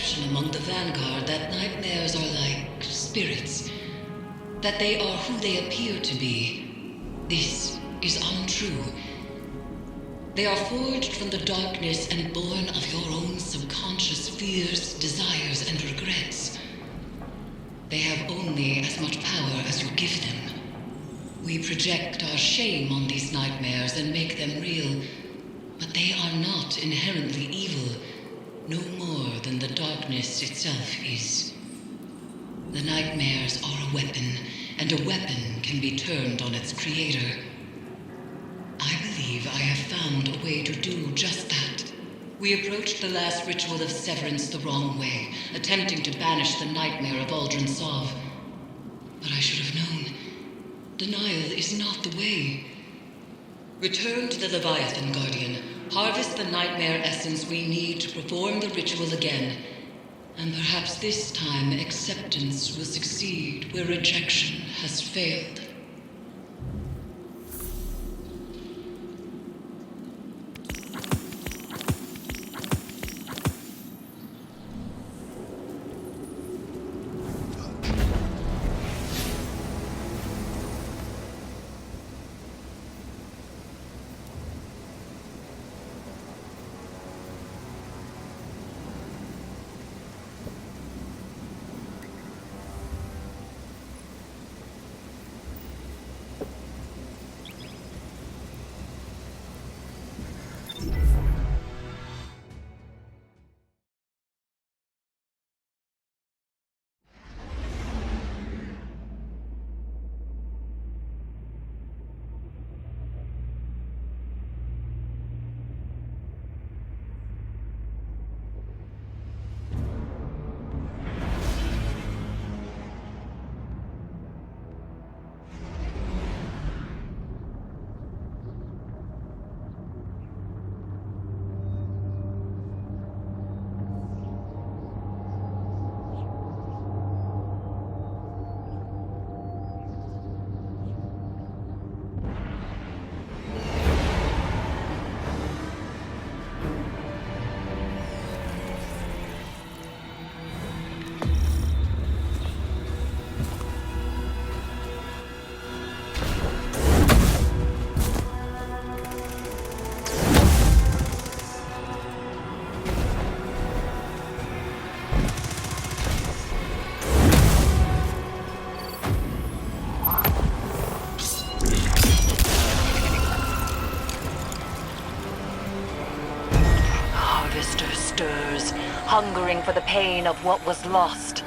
perception among the Vanguard that nightmares are like spirits, that they are who they appear to be. This is untrue. They are forged from the darkness and born of your own subconscious fears, desires, and regrets. They have only as much power as you give them. We project our shame on these nightmares and make them real, but they are not inherently evil, no more than the darkness itself is. The nightmares are a weapon, and a weapon can be turned on its creator. I believe I have found a way to do just that. We approached the last ritual of severance the wrong way, attempting to banish the nightmare of Aldrin Sov. But I should have known. Denial is not the way. Return to the Leviathan, Guardian. Harvest the nightmare essence we need to perform the ritual again. And perhaps this time acceptance will succeed where rejection has failed. Stirs, hungering for the pain of what was lost.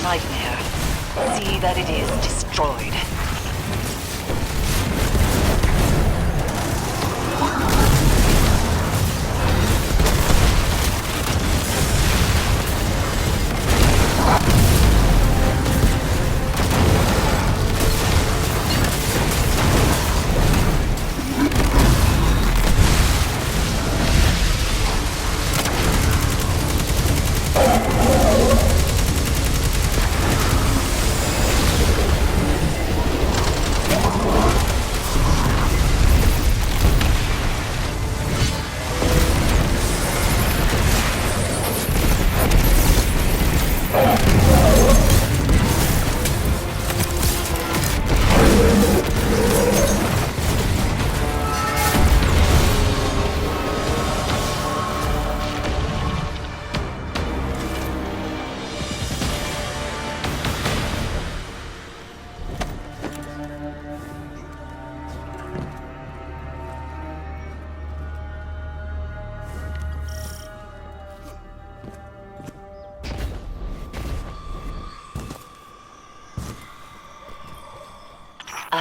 nightmare. See that it is destroyed.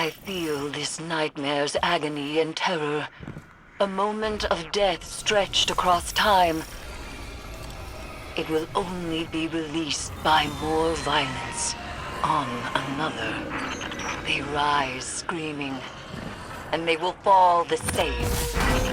I feel this nightmare's agony and terror. A moment of death stretched across time. It will only be released by more violence on another. They rise screaming, and they will fall the same.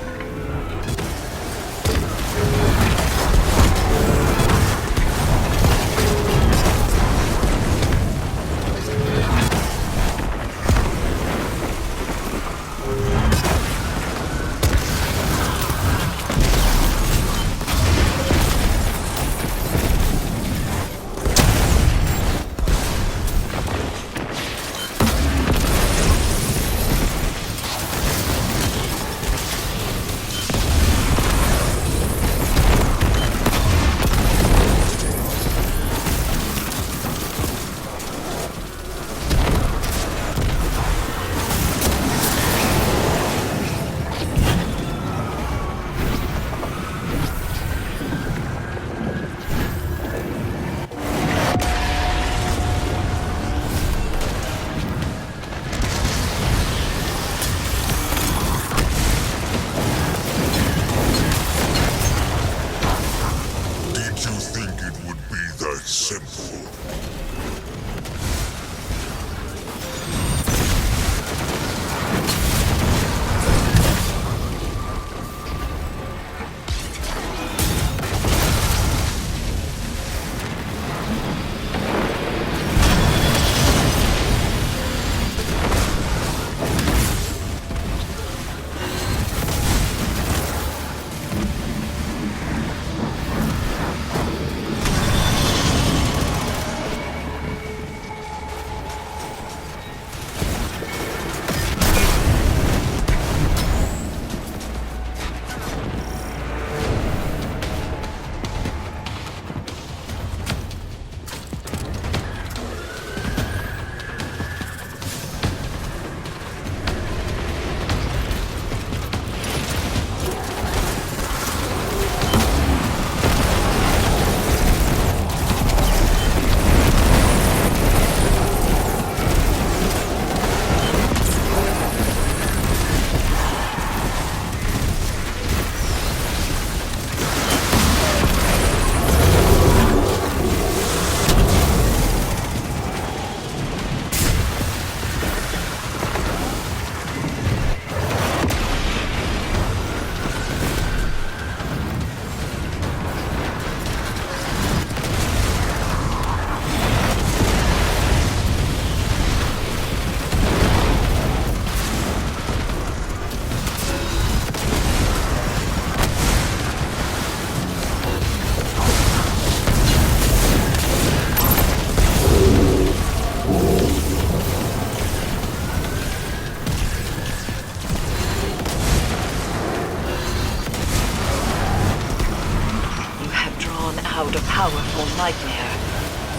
out a powerful nightmare.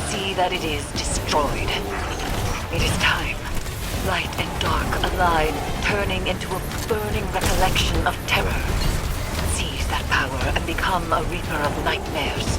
See that it is destroyed. It is time. Light and dark align, turning into a burning recollection of terror. Seize that power and become a reaper of nightmares.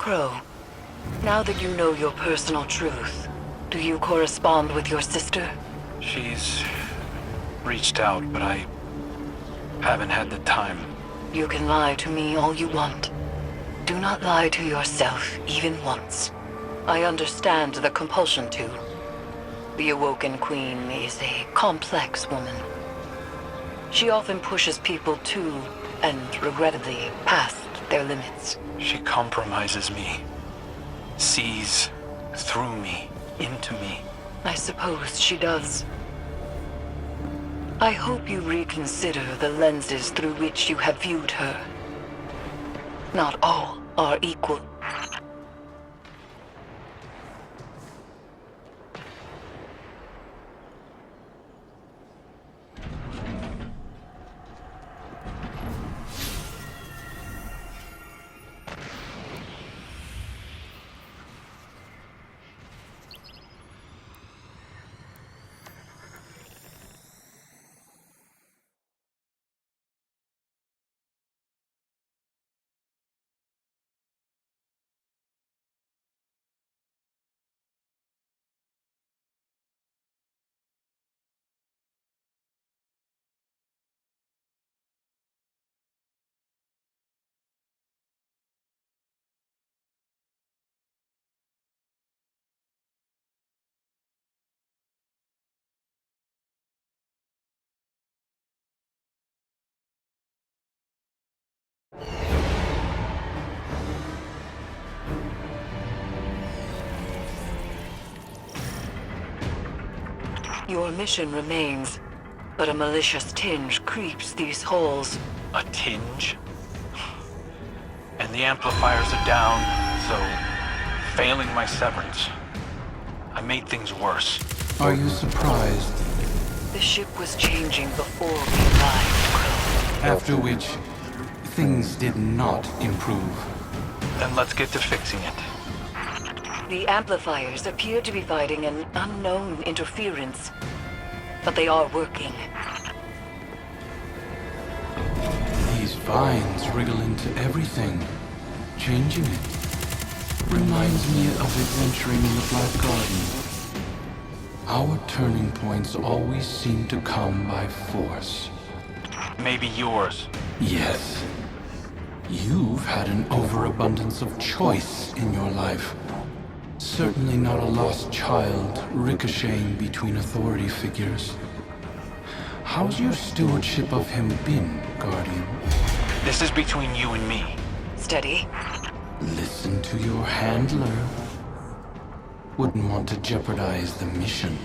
Crow, now that you know your personal truth, do you correspond with your sister? She's reached out, but I haven't had the time. You can lie to me all you want. Do not lie to yourself, even once. I understand the compulsion to. The Awoken Queen is a complex woman. She often pushes people to, and regrettably, past their limits. She compromises me, sees through me, into me. I suppose she does. I hope you reconsider the lenses through which you have viewed her. Not all are equal. Your mission remains, but a malicious tinge creeps these halls. A tinge? And the amplifiers are down, so failing my severance, I made things worse. Are you surprised? The ship was changing before we arrived, Crow. After which, things did not improve. Then let's get to fixing it. The amplifiers appear to be fighting an unknown interference, but they are working. These vines wriggle into everything, changing it. Reminds me of adventuring in the Black Garden. Our turning points always seem to come by force. Maybe yours. Yes. You've had an overabundance of choice in your life. Certainly not a lost child ricocheting between authority figures. How's your stewardship of him been, Guardian? This is between you and me. Steady. Listen to your handler. Wouldn't want to jeopardize the mission.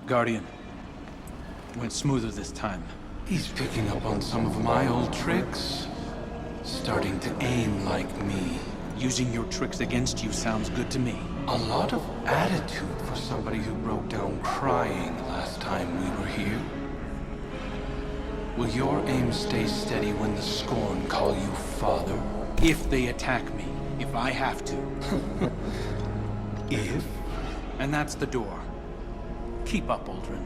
Guardian. Went smoother this time. He's picking up on some of my old tricks. Starting to aim like me. Using your tricks against you sounds good to me. A lot of attitude for somebody who broke down crying last time we were here. Will your aim stay steady when the Scorn call you father? If they attack me. If I have to. If? And that's the door. Keep up, Aldrin.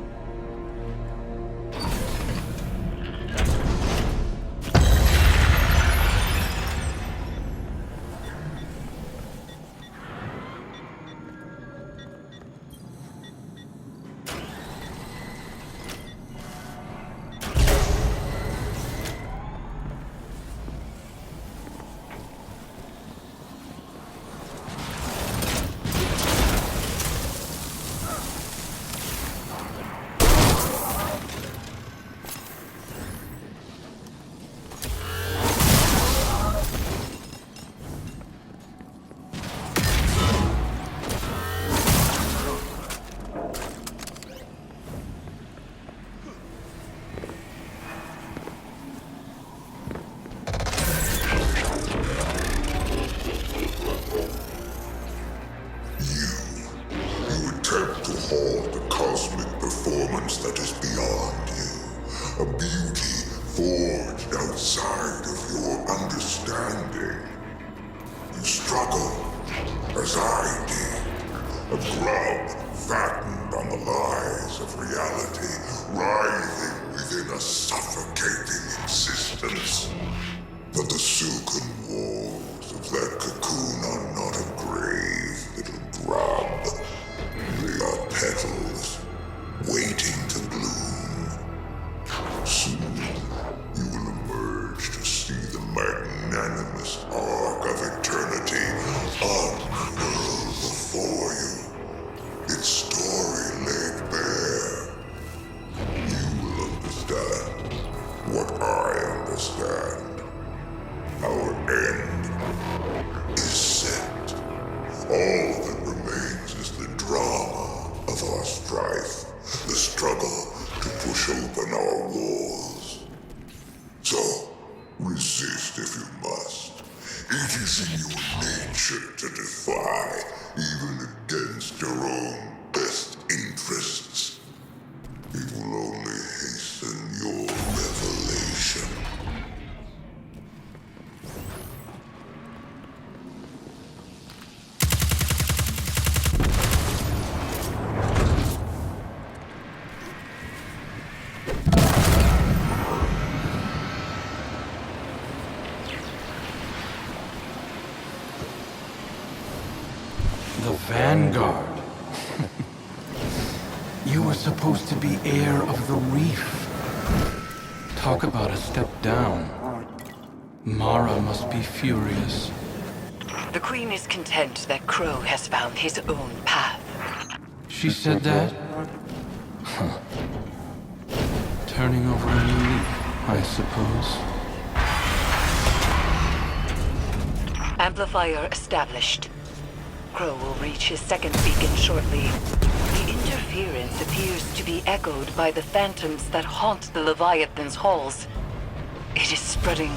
Attempt to halt the cosmic performance that is beyond you. A beauty forged outside of your understanding. You struggle, as I did. A grub fattened on the lies of reality, writhing within a suffocating existence. But the silken walls of that cocoon are not a grave, little grub. They are petals, waiting to bloom. Soon, you will emerge to see the magnanimous arc of eternity unfurled before you. Its story laid bare. You will understand what I understand. Our end is set. All that remains is the drama of our strife, the struggle to push open our walls. So, resist if you must. It is in your nature to defy, even against your own best interests. It will only hasten your revelation. The Vanguard. You were supposed to be heir of the reef. Talk about a step down. Mara must be furious. The Queen is content that Crow has found his own path. She said that? Huh. Turning over a new leaf, I suppose. Amplifier established. Crow will reach his second beacon shortly. The interference appears to be echoed by the phantoms that haunt the Leviathan's halls. It is spreading.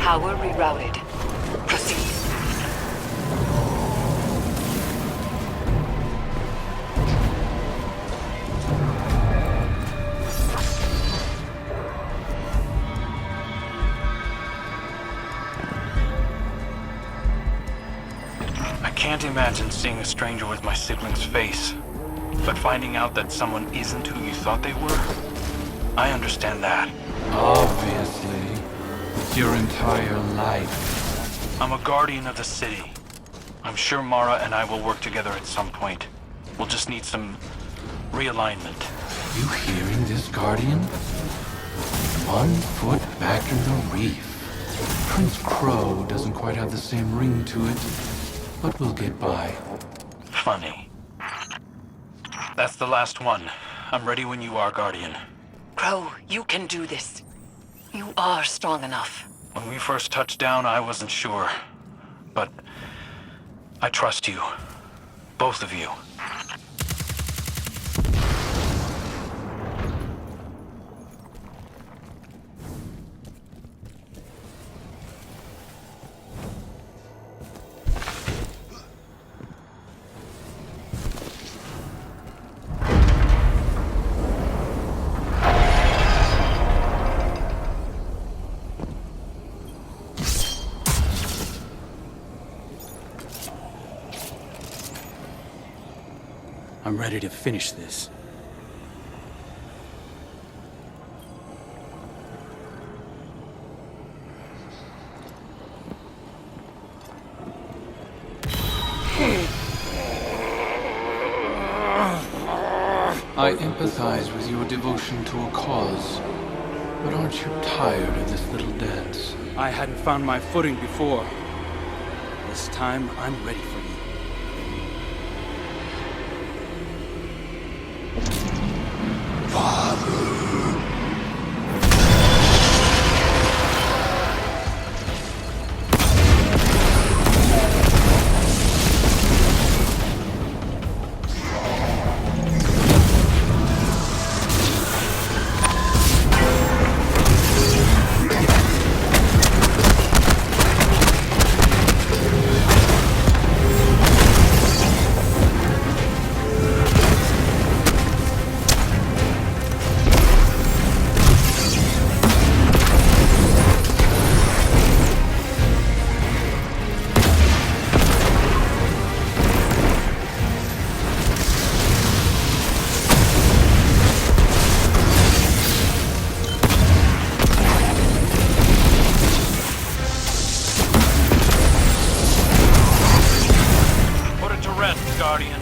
Power rerouted. Proceed. I can't imagine seeing a stranger with my sibling's face. But finding out that someone isn't who you thought they were, I understand that. Obviously. It's your entire life. I'm a guardian of the city. I'm sure Mara and I will work together at some point. We'll just need some realignment. You hearing this, Guardian? 1 foot back in the reef. Prince Crow doesn't quite have the same ring to it, but we'll get by. Funny. That's the last one. I'm ready when you are, Guardian. Crow, you can do this. You are strong enough. When we first touched down, I wasn't sure. But I trust you. Both of you. I'm ready to finish this. I empathize with your devotion to a cause, but aren't you tired of this little dance? I hadn't found my footing before. This time, I'm ready for you. Guardian.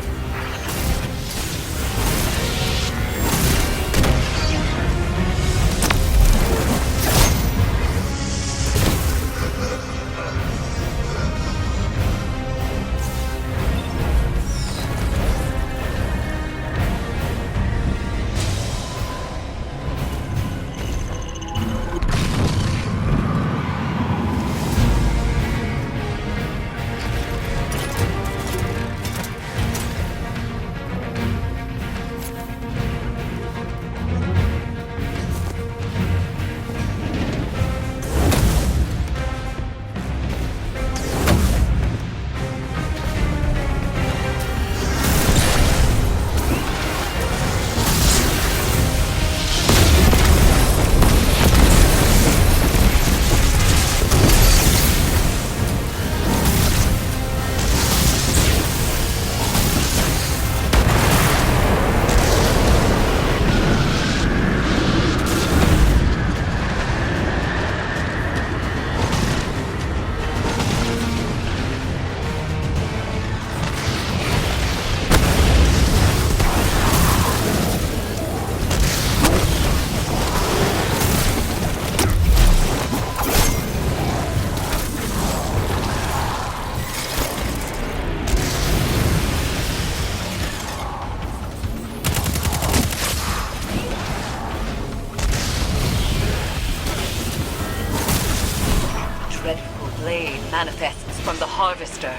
Blade manifests from the Harvester.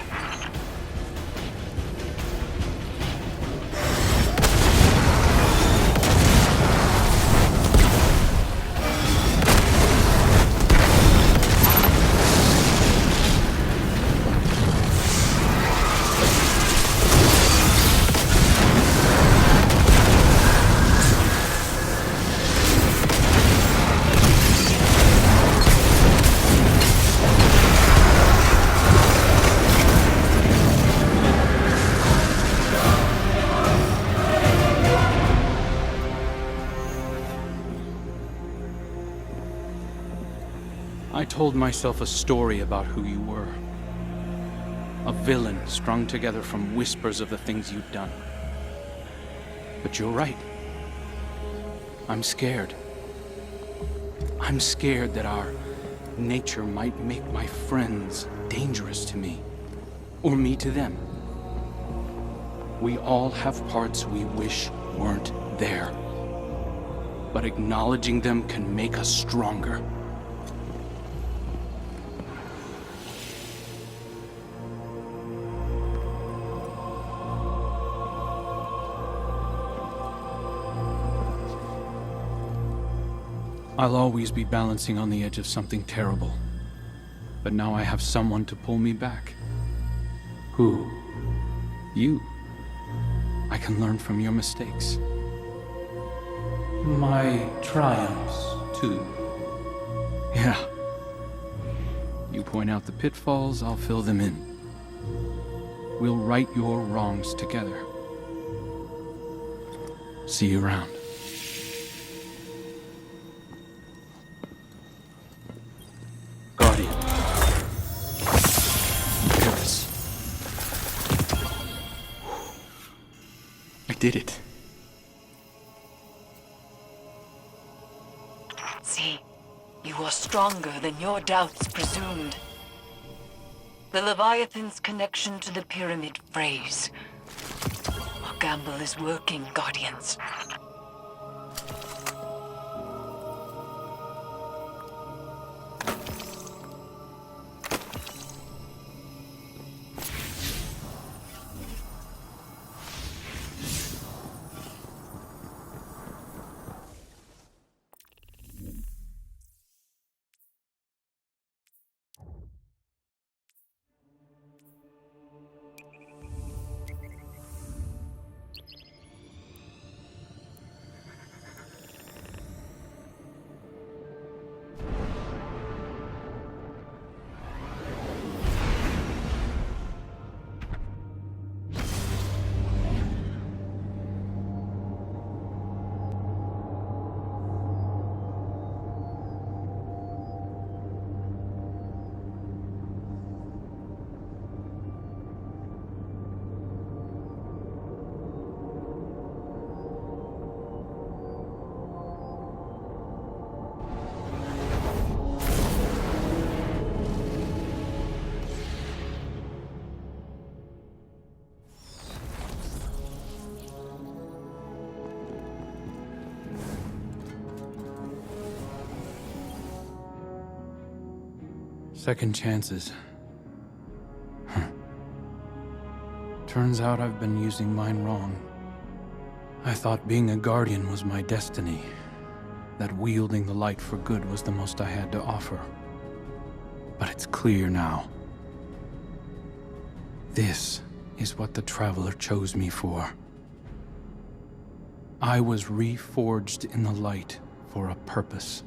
told myself a story about who you were. A villain strung together from whispers of the things you'd done. But you're right. I'm scared. I'm scared that our nature might make my friends dangerous to me, or me to them. We all have parts we wish weren't there, but acknowledging them can make us stronger. I'll always be balancing on the edge of something terrible. But now I have someone to pull me back. Who? You. I can learn from your mistakes. My triumphs, too. Yeah. You point out the pitfalls, I'll fill them in. We'll right your wrongs together. See you around. Guardian. Paris. I did it. See, you are stronger than your doubts presumed. The Leviathan's connection to the pyramid phrase. Our gamble is working, Guardians. Second chances. Turns out I've been using mine wrong. I thought being a guardian was my destiny, that wielding the light for good was the most I had to offer. But it's clear now. This is what the Traveler chose me for. I was reforged in the light for a purpose,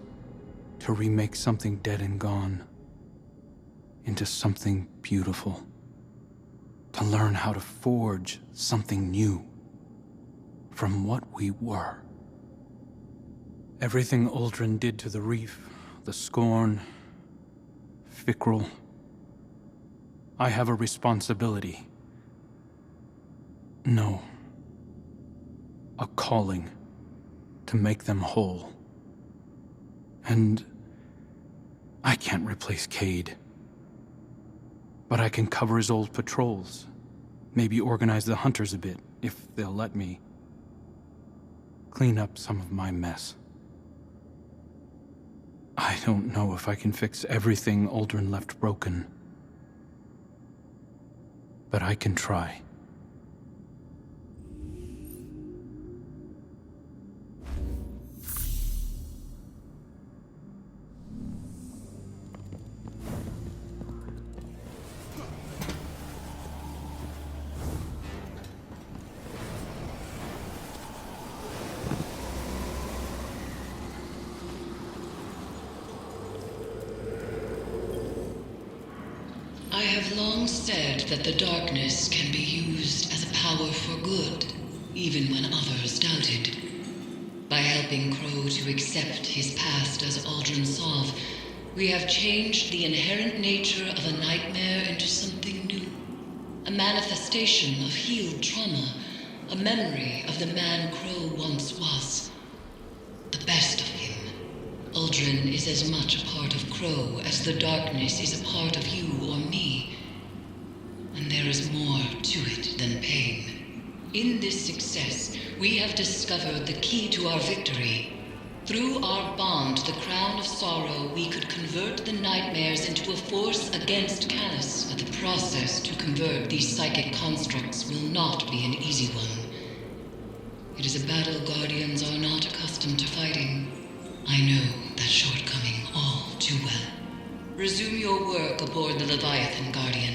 to remake something dead and gone into something beautiful, to learn how to forge something new from what we were. Everything Uldren did to the reef, the scorn, Fikrul, I have a responsibility. No, a calling to make them whole. And I can't replace Cade. But I can cover his old patrols. Maybe organize the hunters a bit, if they'll let me. Clean up some of my mess. I don't know if I can fix everything Uldren left broken. But I can try. I have long said that the darkness can be used as a power for good, even when others doubted. By helping Crow to accept his past as Aldrin Sov, We have changed the inherent nature of a nightmare into something new. A manifestation of healed trauma. A memory of the man Crow once was. The best of him. Uldren is as much a part of Crow as the darkness is a part of you or me. And there is more to it than pain. In this success, we have discovered the key to our victory. Through our bond, the Crown of Sorrow, we could convert the nightmares into a force against Callus. But the process to convert these psychic constructs will not be an easy one. It is a battle Guardians are not accustomed to fighting. I know that shortcoming all too well. Resume your work aboard the Leviathan, Guardian,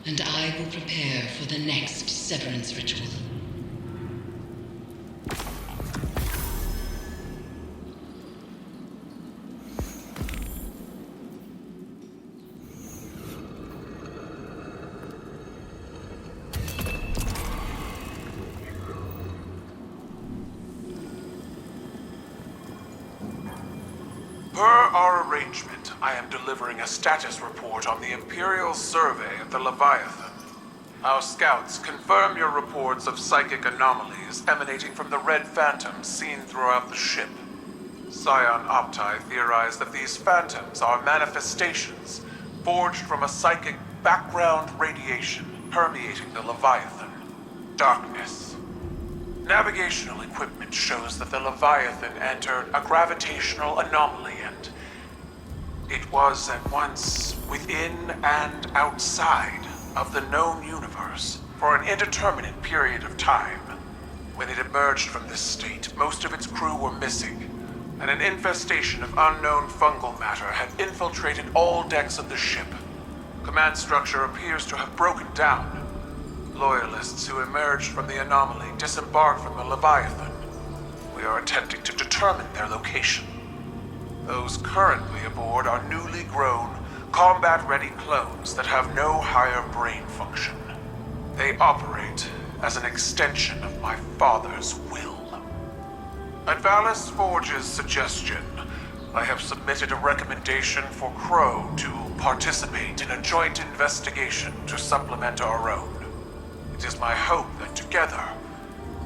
and I will prepare for the next severance ritual. Per our arrangement, I am delivering a status report on the Imperial survey of the Leviathan. Our scouts confirm your reports of psychic anomalies emanating from the red phantoms seen throughout the ship. Scion Opti theorize that these phantoms are manifestations forged from a psychic background radiation permeating the Leviathan. Darkness. Navigational equipment shows that the Leviathan entered a gravitational anomaly and it was at once within and outside of the known universe for an indeterminate period of time. When it emerged from this state, most of its crew were missing, and an infestation of unknown fungal matter had infiltrated all decks of the ship. Command structure appears to have broken down. Loyalists who emerged from the anomaly disembarked from the Leviathan. We are attempting to determine their location. Those currently aboard are newly grown, combat-ready clones that have no higher brain function. They operate as an extension of my father's will. At Valus Forge's suggestion, I have submitted a recommendation for Crow to participate in a joint investigation to supplement our own. It is my hope that together,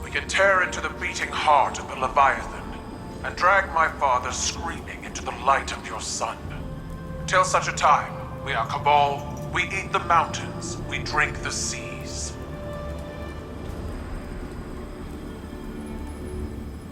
we can tear into the beating heart of the Leviathan and drag my father screaming into the light of your sun. Till such a time, we are Cabal, we eat the mountains, we drink the sea.